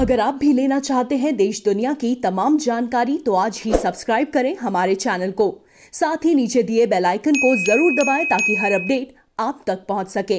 अगर आप भी लेना चाहते हैं देश दुनिया की तमाम जानकारी तो आज ही सब्सक्राइब करें हमारे चैनल को। साथ ही नीचे दिए बेल आइकन को जरूर दबाएं ताकि हर अपडेट आप तक पहुंच सके।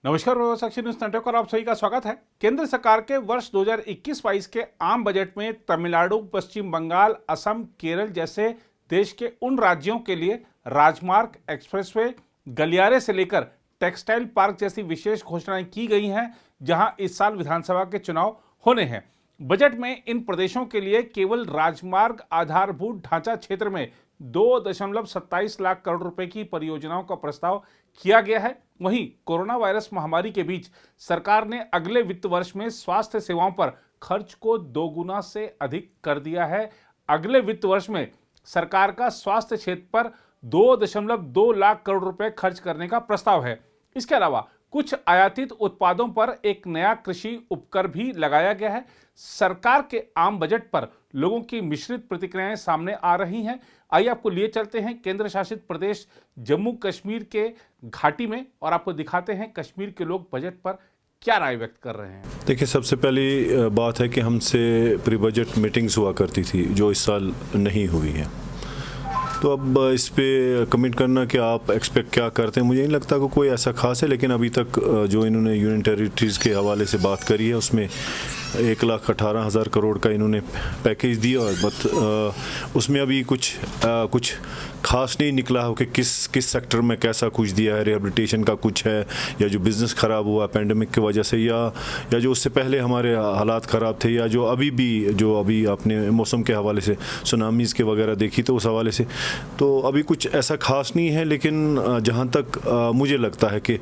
नमस्कार, साक्षी न्यूज नेटवर्क और आप सभी का स्वागत है। केंद्र सरकार के वर्ष 2021-22 के आम बजट में तमिलनाडु, पश्चिम बंगाल, असम, केरल जैसे देश के उन राज्यों के लिए राजमार्ग, एक्सप्रेसवे, गलियारे से लेकर टेक्सटाइल पार्क जैसी विशेष घोषणाएं की गई हैं, जहां इस साल विधानसभा के चुनाव होने हैं। बजट में इन प्रदेशों के लिए केवल राजमार्ग आधारभूत ढांचा क्षेत्र में 2.27 लाख करोड़ रुपए की परियोजनाओं का प्रस्ताव किया गया है। वहीं कोरोना वायरस महामारी के बीच सरकार ने अगले वित्त वर्ष में स्वास्थ्य सेवाओं पर खर्च को 2 गुना से अधिक कर दिया है। अगले वित्त वर्ष में सरकार का स्वास्थ्य क्षेत्र पर 2.2 लाख करोड़ रुपए खर्च करने का प्रस्ताव है। इसके अलावा कुछ आयातित उत्पादों पर एक नया कृषि उपकर भी लगाया गया है। सरकार के आम बजट पर लोगों की मिश्रित प्रतिक्रियाएं सामने आ रही हैं। आइए आपको लिए चलते हैं केंद्र शासित प्रदेश जम्मू कश्मीर के घाटी में और आपको दिखाते हैं कश्मीर के लोग बजट पर क्या राय व्यक्त कर रहे हैं। देखिए, सबसे पहली बात है कि हमसे प्री बजट मीटिंग्स हुआ करती थी जो इस साल नहीं हुई है। तो अब इस पे कमेंट करना कि आप एक्सपेक्ट क्या करते हैं, मुझे नहीं लगता कि कोई ऐसा खास है। लेकिन अभी तक जो इन्होंने यूनियन टेरिटरीज़ के हवाले से बात करी है उसमें 1,18,000 करोड़ का इन्होंने पैकेज दिया और बट उसमें अभी कुछ खास नहीं निकला हो कि किस सेक्टर में कैसा कुछ दिया है। रिहेबिलिटेशन का कुछ है या जो बिज़नेस ख़राब हुआ पेंडेमिक की वजह से या जो उससे पहले हमारे हालात ख़राब थे या जो अभी आपने मौसम के हवाले से सुनामीज़ के वगैरह देखी तो उस हवाले से तो अभी कुछ ऐसा खास नहीं है। लेकिन जहाँ तक मुझे लगता है कि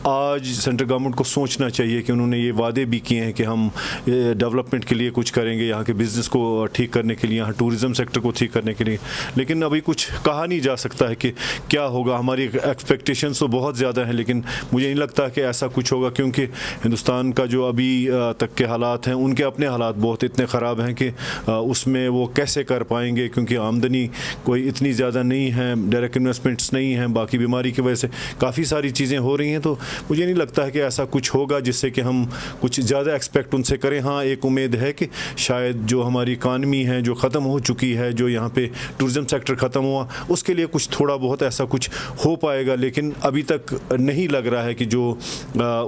आज सेंट्रल गवर्नमेंट को सोचना चाहिए कि उन्होंने ये वादे भी किए हैं कि हम डेवलपमेंट के लिए कुछ करेंगे, यहाँ के बिज़नेस को ठीक करने के लिए, यहाँ टूरिज़्म सेक्टर को ठीक करने के लिए। लेकिन अभी कुछ कहा नहीं जा सकता है कि क्या होगा। हमारी एक्सपेक्टेशंस तो बहुत ज़्यादा हैं लेकिन मुझे नहीं लगता कि ऐसा कुछ होगा, क्योंकि हिंदुस्तान का जो अभी तक के हालात हैं उनके अपने हालात बहुत इतने ख़राब हैं कि उसमें वो कैसे कर पाएंगे, क्योंकि आमदनी कोई इतनी ज़्यादा नहीं है, डायरेक्ट इन्वेस्टमेंट्स नहीं हैं, बाकी बीमारी की वजह से काफ़ी सारी चीज़ें हो रही हैं। तो मुझे नहीं लगता है कि ऐसा कुछ होगा जिससे कि हम कुछ ज़्यादा एक्सपेक्ट उनसे करें। हाँ, एक उम्मीद है कि शायद जो हमारी इकानमी है जो ख़त्म हो चुकी है, जो यहाँ पे टूरिज़्म सेक्टर ख़त्म हुआ, उसके लिए कुछ थोड़ा बहुत ऐसा कुछ हो पाएगा। लेकिन अभी तक नहीं लग रहा है कि जो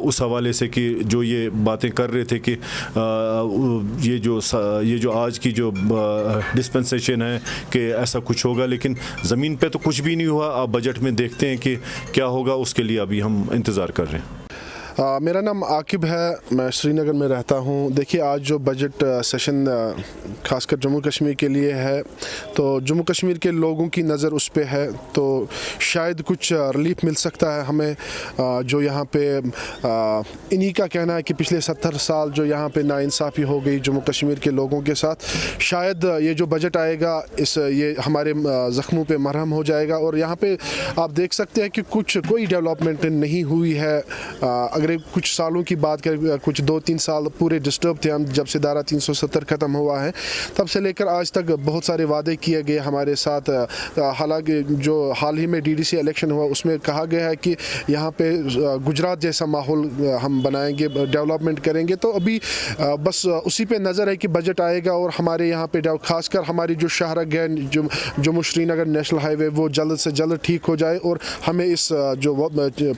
उस हवाले से कि जो ये बातें कर रहे थे कि ये जो आज की जो डिस्पेंसेशन है कि ऐसा कुछ होगा, लेकिन ज़मीन पे तो कुछ भी नहीं हुआ। आप बजट में देखते हैं कि क्या होगा, उसके लिए अभी हम इंतज़ार कर रहे हैं। मेरा नाम आकिब है, मैं श्रीनगर में रहता हूँ। देखिए, आज जो बजट सेशन खासकर जम्मू कश्मीर के लिए है तो जम्मू कश्मीर के लोगों की नज़र उस पे है, तो शायद कुछ रिलीफ मिल सकता है हमें। जो यहाँ पे इन्हीं का कहना है कि पिछले 70 साल जो यहाँ पे नाइंसाफ़ी हो गई जम्मू कश्मीर के लोगों के साथ, शायद ये जो बजट आएगा ये हमारे ज़ख्मों पे मरहम हो जाएगा। और यहाँ पे आप देख सकते हैं कि कोई डेवलपमेंट नहीं हुई है। अगर कुछ सालों की बात करें, कुछ 2-3 साल पूरे डिस्टर्ब थे हम, जब से धारा 370 ख़त्म हुआ है तब से लेकर आज तक बहुत सारे वादे किए गए हमारे साथ। हालांकि जो हाल ही में डीडीसी इलेक्शन हुआ उसमें कहा गया है कि यहाँ पे गुजरात जैसा माहौल हम बनाएंगे, डेवलपमेंट करेंगे। तो अभी बस उसी पे नज़र है कि बजट आएगा और हमारे यहाँ पे खासकर हमारी जो शाहरग है जम्मू श्रीनगर नेशनल हाईवे वो जल्द से जल्द ठीक हो जाए और हमें इस जो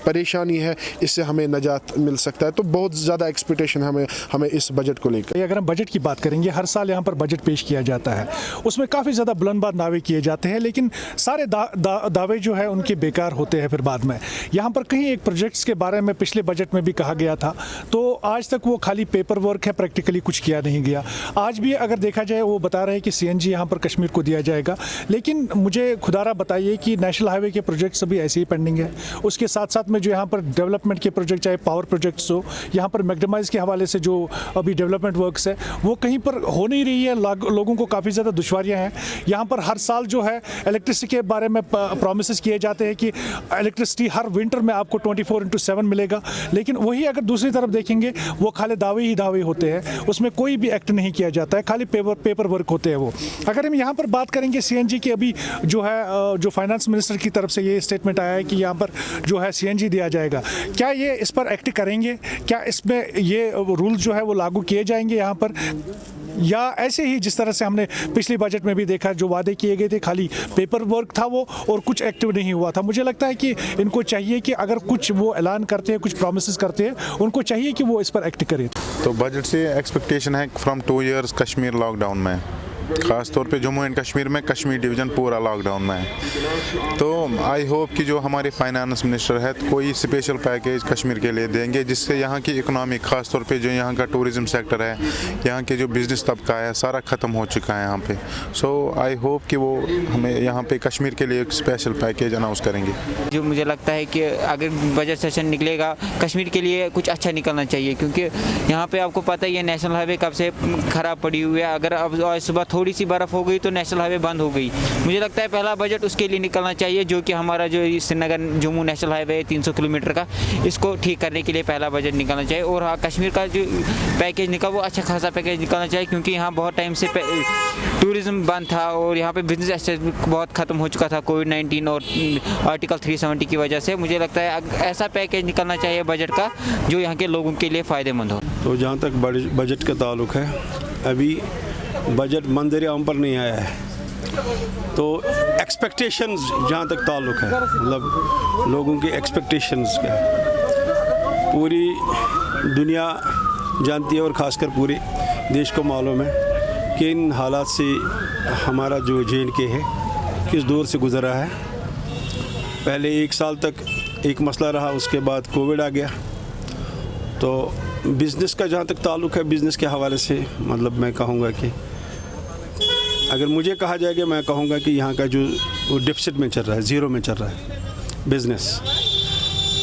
परेशानी है इससे हमें निजात मिल सकता है। तो बहुत ज़्यादा एक्सपेक्टेशन हमें इस बजट को लेकर। अगर हम बजट की बात करेंगे, हर साल यहाँ पर बजट पेश किया जाता है, उसमें काफ़ी ज़्यादा बुलंदबाज़ दावे किए जाते हैं, लेकिन सारे दावे जो है उनके बेकार होते हैं फिर बाद में। यहाँ पर कहीं एक प्रोजेक्ट्स के बारे में पिछले बजट में भी कहा गया था, तो आज तक वो खाली पेपर वर्क है, प्रैक्टिकली कुछ किया नहीं गया। आज भी अगर देखा जाए वो बता रहे हैं कि CNG यहाँ पर कश्मीर को दिया जाएगा, लेकिन मुझे खुदारा बताइए कि नेशनल हाईवे के प्रोजेक्ट्स अभी ऐसे ही पेंडिंग है। उसके साथ साथ में जो यहाँ पर डेवलपमेंट के प्रोजेक्ट, चाहे पावर प्रोजेक्ट्स हो, यहाँ पर मैग्नेमाइज के हवाले से जो अभी डेवलपमेंट वर्क्स है वो कहीं पर हो नहीं रही है। लोगों को काफ़ी ज़्यादा दुश्वारियाँ हैं। यहाँ पर हर साल जो है इलेक्ट्रिसिटी के बारे में प्रॉमिसेस किए जाते हैं कि इलेक्ट्रिसिटी हर विंटर में आपको 24/7 मिलेगा, लेकिन वही अगर दूसरी तरफ देखेंगे वो खाली दावे ही दावे होते हैं, उसमें कोई भी एक्ट नहीं किया जाता है, खाली पेपर वर्क होते हैं वो। अगर हम यहाँ पर बात करेंगे CNG की, अभी जो है जो फाइनेंस मिनिस्टर की तरफ से ये स्टेटमेंट आया है कि यहाँ पर जो है CNG दिया जाएगा, क्या ये इस पर एक्ट करेंगे? क्या इसमें ये रूल जो है वो लागू किए जाएंगे यहाँ पर, या ऐसे ही जिस तरह से हमने पिछले बजट में भी देखा, जो वादे किए गए थे खाली पेपर वर्क था वो, और कुछ एक्टिव नहीं हुआ था? मुझे लगता है कि इनको चाहिए कि अगर कुछ वो ऐलान करते हैं, कुछ प्रॉमिसेस करते हैं, उनको चाहिए कि वो इस पर एक्ट करें। तो बजट से एक्सपेक्टेशन है फ्रॉम 2 years कश्मीर लॉकडाउन में, ख़ास तौर पे जम्मू एंड कश्मीर में कश्मीर डिवीज़न पूरा लॉकडाउन में है। तो आई होप कि जो हमारे फाइनेंस मिनिस्टर है कोई स्पेशल पैकेज कश्मीर के लिए देंगे, जिससे यहाँ की इकोनॉमी, ख़ास तौर पे जो यहाँ का टूरिज़्म सेक्टर है, यहाँ के जो बिज़नेस तबका है, सारा ख़त्म हो चुका है यहाँ पे। सो आई होप कि वो हमें यहाँ पे कश्मीर के लिए एक स्पेशल पैकेज अनाउंस करेंगे। जो मुझे लगता है कि अगर बजट सेशन निकलेगा कश्मीर के लिए कुछ अच्छा निकलना चाहिए, क्योंकि यहाँ पे आपको पता ही है नेशनल हाईवे कब से ख़राब पड़ी हुई है। अगर अब आज सुबह थोड़ी सी बर्फ़ हो गई तो नेशनल हाईवे बंद हो गई। मुझे लगता है पहला बजट उसके लिए निकलना चाहिए, जो कि हमारा जो श्रीनगर जम्मू नेशनल हाईवे है 300 किलोमीटर का, इसको ठीक करने के लिए पहला बजट निकलना चाहिए। और हाँ, कश्मीर का जो पैकेज निकला वो अच्छा खासा पैकेज निकलना चाहिए, क्योंकि यहाँ बहुत टाइम से टूरिज़्म बंद था और यहाँ पे बिजनेस बहुत ख़त्म हो चुका था कोविड-19 और आर्टिकल 370 की वजह से। मुझे लगता है ऐसा पैकेज निकलना चाहिए बजट का जो यहाँ के लोगों के लिए फ़ायदेमंद हो। तो जहाँ तक बजट का ताल्लुक़ है, अभी बजट मंजर आम पर नहीं आया है, तो एक्सपेक्टेशंस जहाँ तक ताल्लुक़ है, मतलब लोगों की एक्सपेक्टेशंस का पूरी दुनिया जानती है और ख़ासकर पूरे देश को मालूम है कि इन हालात से हमारा जो J&K है किस दौर से गुज़रा है। पहले 1 साल तक एक मसला रहा, उसके बाद कोविड आ गया। तो बिज़नेस का जहाँ तक ताल्लुक़ है, बिज़नेस के हवाले से मतलब मैं कहूँगा कि अगर मुझे कहा जाएगा, मैं कहूँगा कि यहाँ का जो डिफिसिट में चल रहा है, ज़ीरो में चल रहा है बिज़नेस।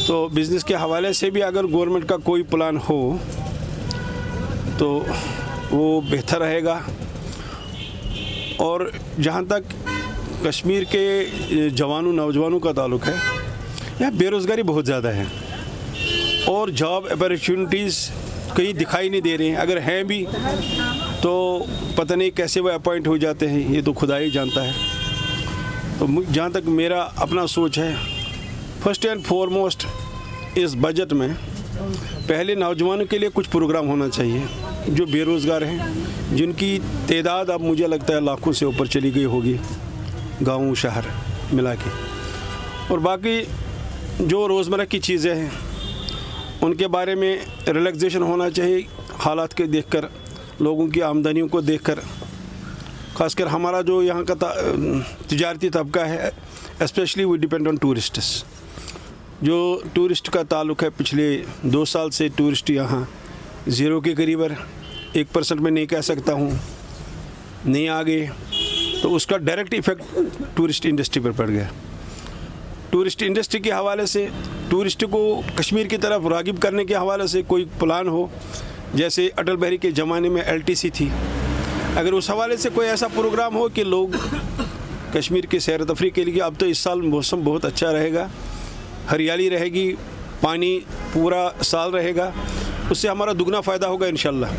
तो बिज़नेस के हवाले से भी अगर गवर्नमेंट का कोई प्लान हो तो वो बेहतर रहेगा। और जहाँ तक कश्मीर के जवानों नौजवानों का ताल्लुक़ है, यहाँ बेरोज़गारी बहुत ज़्यादा है और जॉब अपॉर्चुनिटीज़ कहीं दिखाई नहीं दे रहे हैं। अगर हैं भी तो पता नहीं कैसे वो अपॉइंट हो जाते हैं, ये तो खुदा ही जानता है। तो जहाँ तक मेरा अपना सोच है, फर्स्ट एंड फॉरमोस्ट इस बजट में पहले नौजवानों के लिए कुछ प्रोग्राम होना चाहिए जो बेरोज़गार हैं, जिनकी तादाद अब मुझे लगता है लाखों से ऊपर चली गई होगी, गाँव शहर मिला के। और बाकी जो रोज़मर्रा की चीज़ें हैं उनके बारे में रिलैक्सेशन होना चाहिए, हालात के देखकर, लोगों की आमदनियों को देखकर। ख़ासकर हमारा जो यहाँ का तिजारती तबका है, specially we depend on tourists. जो टूरिस्ट का ताल्लुक़ है, पिछले 2 साल से टूरिस्ट यहाँ ज़ीरो के करीब है, 1% में नहीं कह सकता हूँ, नहीं आ गए। तो उसका डायरेक्ट इफ़ेक्ट टूरिस्ट इंडस्ट्री पर पड़ गया। टूरिस्ट इंडस्ट्री के हवाले से, टूरिस्ट को कश्मीर की तरफ राग़िब करने के हवाले से कोई प्लान हो, जैसे अटल बिहारी के ज़माने में LTC थी, अगर उस हवाले से कोई ऐसा प्रोग्राम हो कि लोग कश्मीर की सैर तफरी के लिए, अब तो इस साल मौसम बहुत अच्छा रहेगा, हरियाली रहेगी, पानी पूरा साल रहेगा, उससे हमारा दुगना फ़ायदा होगा इंशाल्लाह।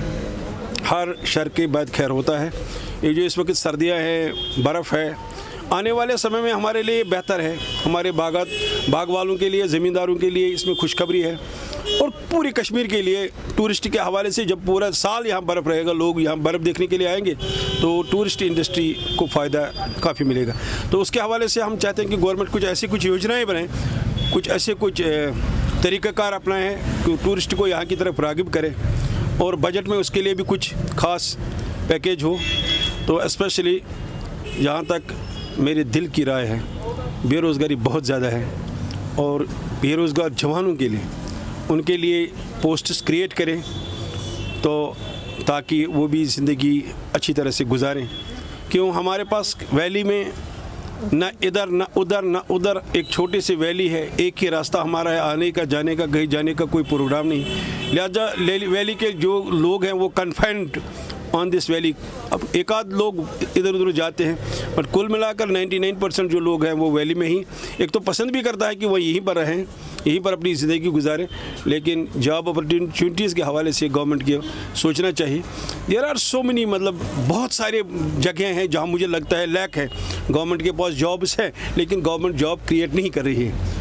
हर शर के बाद खैर होता है। ये जो इस वक्त सर्दियाँ हैं, बर्फ़ है, आने वाले समय में हमारे लिए बेहतर है। हमारे बाग वालों के लिए, ज़मींदारों के लिए इसमें खुशखबरी है, और पूरी कश्मीर के लिए टूरिस्ट के हवाले से जब पूरा साल यहाँ बर्फ़ रहेगा, लोग यहाँ बर्फ़ देखने के लिए आएंगे, तो टूरिस्ट इंडस्ट्री को फ़ायदा काफ़ी मिलेगा। तो उसके हवाले से हम चाहते हैं कि गवर्नमेंट कुछ योजनाएँ बनाएँ, कुछ तरीक़ाकार अपनाएँ कि टूरिस्ट को यहाँ की तरफ राग़िब करे, और बजट में उसके लिए भी कुछ ख़ास पैकेज हो। तो स्पेशली जहाँ तक मेरे दिल की राय है, बेरोज़गारी बहुत ज़्यादा है, और बेरोज़गार जवानों के लिए, उनके लिए पोस्ट्स क्रिएट करें, तो ताकि वो भी ज़िंदगी अच्छी तरह से गुजारें। क्यों हमारे पास वैली में न इधर न उधर न उधर एक छोटी सी वैली है, एक ही रास्ता हमारा है आने का, जाने का, कहीं जाने का कोई प्रोग्राम नहीं। लिहाजा वैली के जो लोग हैं वो कन्फाइंड ऑन दिस वैली। अब एक आध लोग इधर उधर जाते हैं, बट कुल मिलाकर 99% जो लोग हैं वो वैली में ही, एक तो पसंद भी करता है कि वो यहीं पर रहें, यहीं पर अपनी ज़िंदगी गुजारें। लेकिन जॉब अपॉर्चुनिटीज़ के हवाले से गवर्नमेंट के सोचना चाहिए। देयर आर सो मेनी, मतलब बहुत सारे जगह हैं जहाँ मुझे लगता है लैक है, गवर्नमेंट के पास जॉब्स हैं लेकिन गवर्नमेंट जॉब क्रिएट नहीं कर रही है।